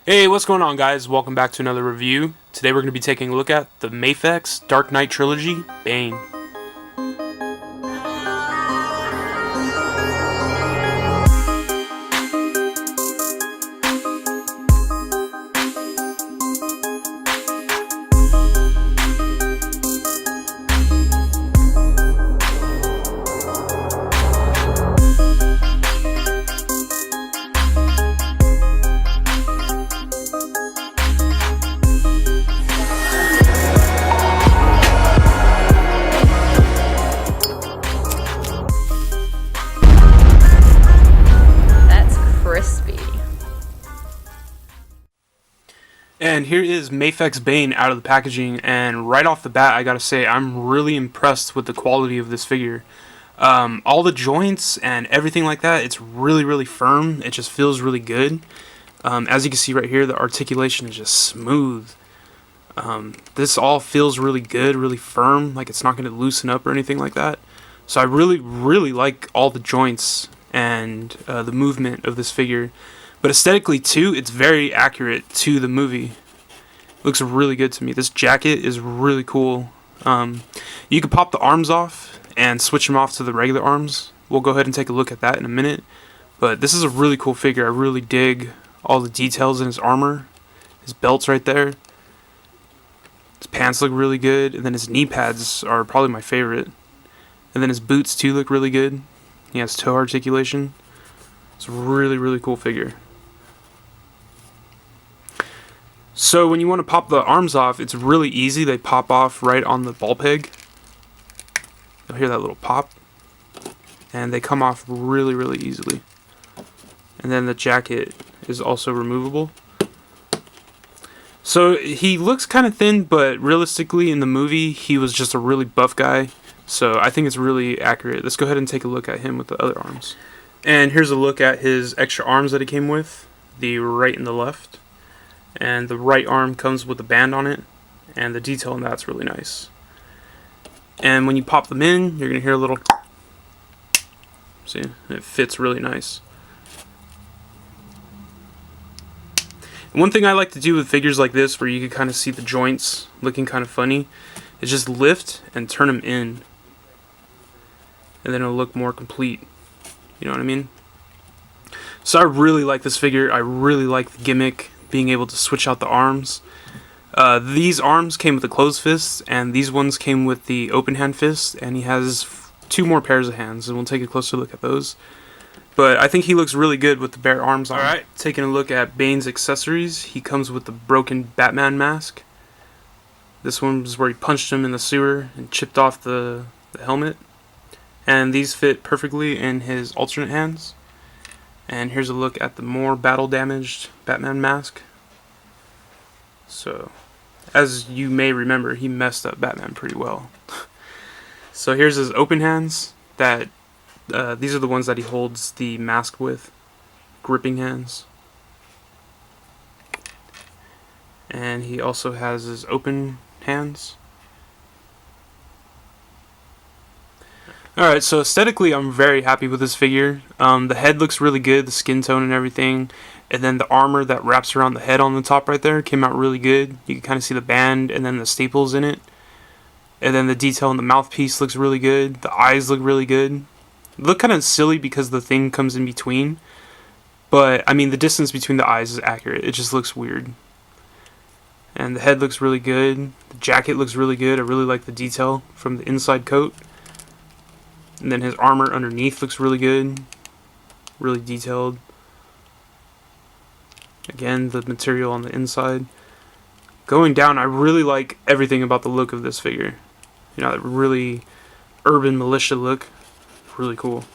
Hey, what's going on, guys? Welcome back to another review. Today we're going to be taking a look at the Mafex Dark Knight Trilogy, Bane. That's crispy. And here is Mafex Bane out of the packaging, and right off the bat, I gotta say, I'm really impressed with the quality of this figure. All the joints and everything like that, it's really, really firm. It just feels really good. As you can see right here, the articulation is just smooth. This all feels really good, really firm, like it's not going to loosen up or anything like that. So I really, really like all the joints and the movement of this figure. But aesthetically too, it's very accurate to the movie. Looks really good to me. This jacket is really cool. You can pop the arms off and switch them off to the regular arms. We'll go ahead and take a look at that in a minute. But this is a really cool figure. I really dig all the details in his armor. His belt's right there. His pants look really good. And then his knee pads are probably my favorite. And then his boots too look really good. He has toe articulation. It's a really, really cool figure. So when you want to pop the arms off, it's really easy. They pop off right on the ball peg. You'll hear that little pop. And they come off really, really easily. And then the jacket is also removable. So he looks kind of thin, but realistically in the movie, he was just a really buff guy. So I think it's really accurate. Let's go ahead and take a look at him with the other arms. And here's a look at his extra arms that he came with. The right and the left. And the right arm comes with a band on it. And the detail on that's really nice. And when you pop them in, you're going to hear a little... See? It fits really nice. And one thing I like to do with figures like this, where you can kind of see the joints looking kind of funny, is just lift and turn them in. And then it'll look more complete. You know what I mean? So I really like this figure. I really like the gimmick, being able to switch out the arms. These arms came with the closed fists, and these ones came with the open hand fist, and he has two more pairs of hands, and we'll take a closer look at those. But I think he looks really good with the bare arms on. Alright, taking a look at Bane's accessories. He comes with the broken Batman mask. This one is where he punched him in the sewer and chipped off the helmet. And these fit perfectly in his alternate hands. And here's a look at the more battle damaged Batman mask. So, as you may remember, he messed up Batman pretty well. So here's his open hands. These are the ones that he holds the mask with. Gripping hands. And he also has his open hands. Alright, so aesthetically I'm very happy with this figure. The head looks really good, the skin tone and everything. And then the armor that wraps around the head on the top right there came out really good. You can kind of see the band and then the staples in it. And then the detail in the mouthpiece looks really good. The eyes look really good. They look kind of silly because the thing comes in between. But, I mean, the distance between the eyes is accurate. It just looks weird. And the head looks really good. The jacket looks really good. I really like the detail from the inside coat. And then his armor underneath looks really good. Really detailed. Again, the material on the inside. Going down, I really like everything about the look of this figure. You know, that really urban militia look. Really cool.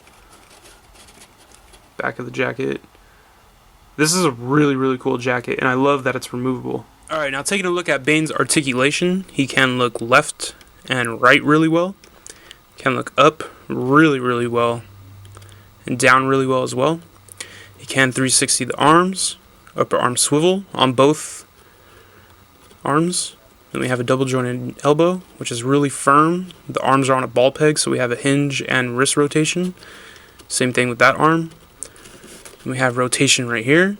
Back of the jacket. This is a really, really cool jacket, and I love that it's removable. Alright, now taking a look at Bane's articulation. He can look left and right really well. Can look up really, really well. And down really well as well. He can 360 the arms. Upper arm swivel on both arms. Then we have a double jointed elbow, which is really firm. The arms are on a ball peg, so we have a hinge and wrist rotation. Same thing with that arm. And we have rotation right here.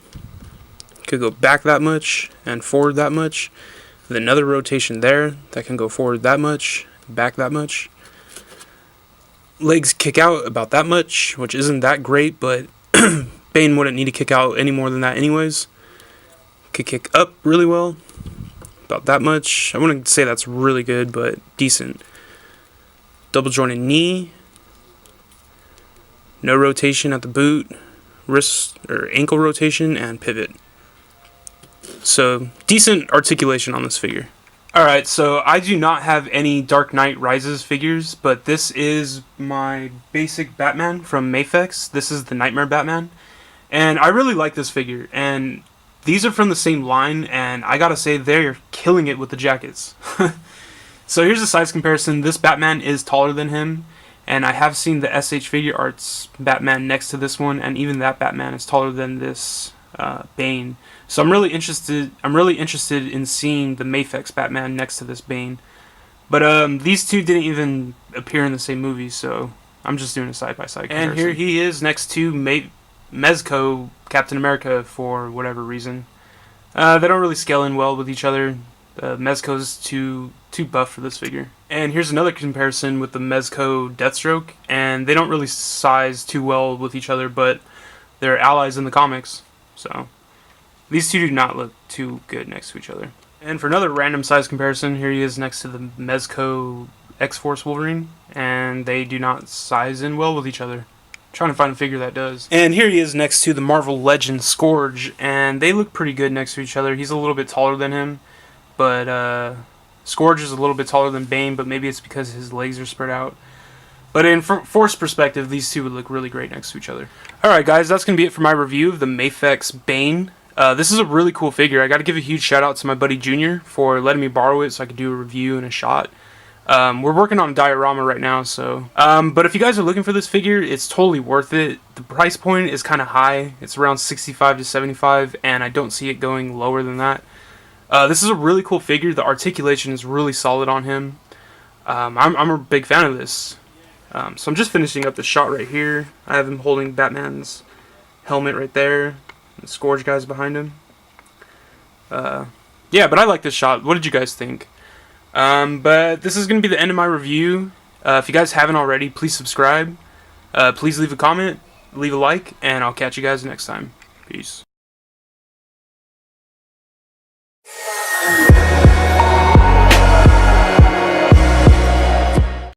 could go back that much and forward that much. With another rotation there that can go forward that much, back that much. Legs kick out about that much, which isn't that great, but Bane wouldn't need to kick out any more than that anyways. Could kick up really well, about that much. I wouldn't say that's really good, but decent. Double jointed knee. No rotation at the boot, wrist or ankle rotation, and pivot. So decent articulation on this figure. Alright, so I do not have any Dark Knight Rises figures, but this is my basic Batman from Mafex. This is the Nightmare Batman. And I really like this figure, and these are from the same line, and I gotta say, they're killing it with the jackets. So here's a size comparison. This Batman is taller than him, and I have seen the SH Figure Arts Batman next to this one, and even that Batman is taller than this Bane. So I'm really interested in seeing the Mafex Batman next to this Bane. But these two didn't even appear in the same movie, so I'm just doing a side-by-side comparison. And here he is next to Mezco Captain America for whatever reason. They don't really scale in well with each other. Mezco's too buff for this figure. And here's another comparison with the Mezco Deathstroke, and they don't really size too well with each other, but they're allies in the comics. So these two do not look too good next to each other. And for another random size comparison, here he is next to the Mezco X-Force Wolverine, and they do not size in well with each other. I'm trying to find a figure that does. And here he is next to the Marvel Legend Scourge, and they look pretty good next to each other. He's a little bit taller than him, but Scourge is a little bit taller than Bane, but maybe it's because his legs are spread out. But in force perspective, these two would look really great next to each other. Alright guys, that's going to be it for my review of the Mafex Bane. This is a really cool figure. I got to give a huge shout out to my buddy Junior for letting me borrow it so I could do a review and a shot. We're working on a diorama right now, so but if you guys are looking for this figure, it's totally worth it. The price point is kind of high. It's around 65 to 75, and I don't see it going lower than that. This is a really cool figure. The articulation is really solid on him. I'm a big fan of this. So I'm just finishing up the shot right here. I have him holding Batman's helmet right there. The Scourge guy's behind him. Yeah, but I like this shot. What did you guys think? But this is going to be the end of my review. If you guys haven't already, please subscribe. Please leave a comment, leave a like, and I'll catch you guys next time. Peace.